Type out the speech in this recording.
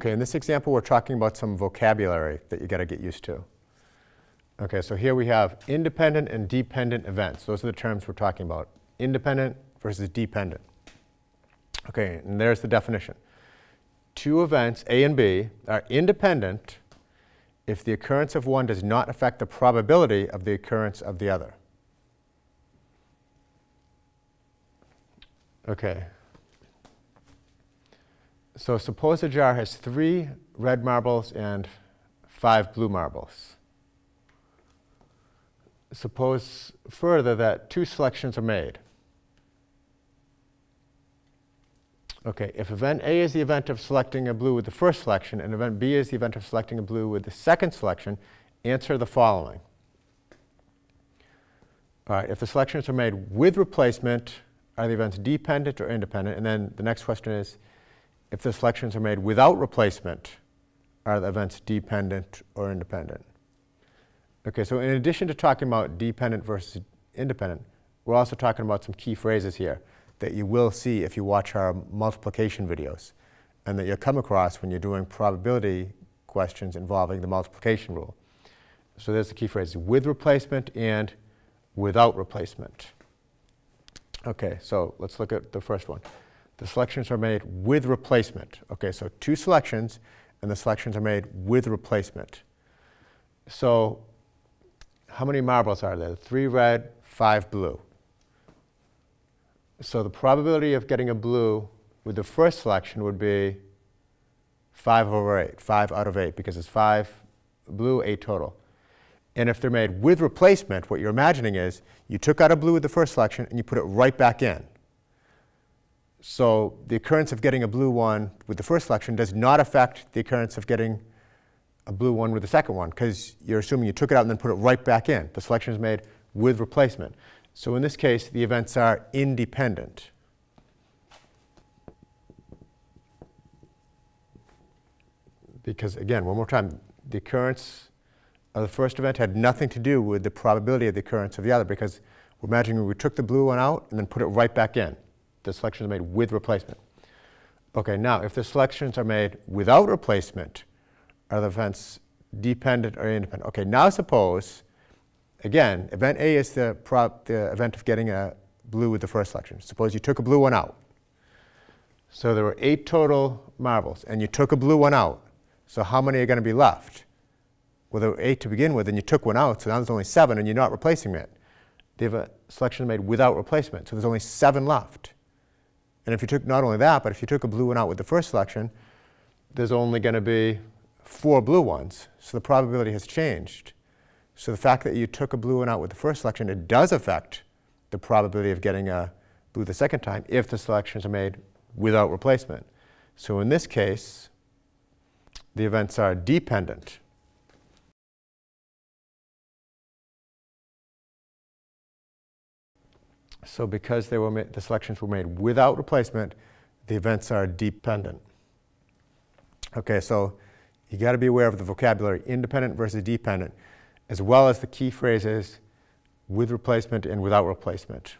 Okay, in this example, we're talking about some vocabulary that you got to get used to. Okay, so here we have independent and dependent events. Those are the terms we're talking about. Independent versus dependent. Okay, and there's the definition. Two events, A and B, are independent if the occurrence of one does not affect the probability of the occurrence of the other. Okay. So suppose a jar has 3 red marbles and 5 blue marbles. Suppose further that 2 selections are made. Okay, if event A is the event of selecting a blue with the first selection and event B is the event of selecting a blue with the second selection, answer the following. All right, if the selections are made with replacement, are the events dependent or independent? And then the next question is, if the selections are made without replacement, are the events dependent or independent? Okay, so in addition to talking about dependent versus independent, we're also talking about some key phrases here that you will see if you watch our multiplication videos and that you'll come across when you're doing probability questions involving the multiplication rule. So there's the key phrases, with replacement and without replacement. Okay, so let's look at the first one. The selections are made with replacement. Okay, so 2 selections and the selections are made with replacement. So how many marbles are there? 3 red, 5 blue. So the probability of getting a blue with the first selection would be 5 over 8, 5 out of 8, because it's 5 blue, 8 total. And if they're made with replacement, what you're imagining is you took out a blue with the first selection and you put it right back in. So the occurrence of getting a blue one with the first selection does not affect the occurrence of getting a blue one with the second one, because you're assuming you took it out and then put it right back in. The selection is made with replacement. So in this case, the events are independent. Because again, one more time, the occurrence of the first event had nothing to do with the probability of the occurrence of the other, because we're imagining we took the blue one out and then put it right back in. The selections are made with replacement. Okay, now if the selections are made without replacement, are the events dependent or independent? Okay, now suppose, again, event A is the event of getting a blue with the first selection. Suppose you took a blue one out. So there were 8 total marbles, and you took a blue one out. So how many are going to be left? Well, there were 8 to begin with, and you took one out, so now there's only 7, and you're not replacing it. The selection is made without replacement, so there's only 7 left. And if you took not only that, but if you took a blue one out with the first selection, there's only going to be 4 blue ones. So the probability has changed. So the fact that you took a blue one out with the first selection, it does affect the probability of getting a blue the second time if the selections are made without replacement. So in this case, the events are dependent. So because they were the selections were made without replacement, the events are dependent. Okay, so you got to be aware of the vocabulary independent versus dependent, as well as the key phrases with replacement and without replacement.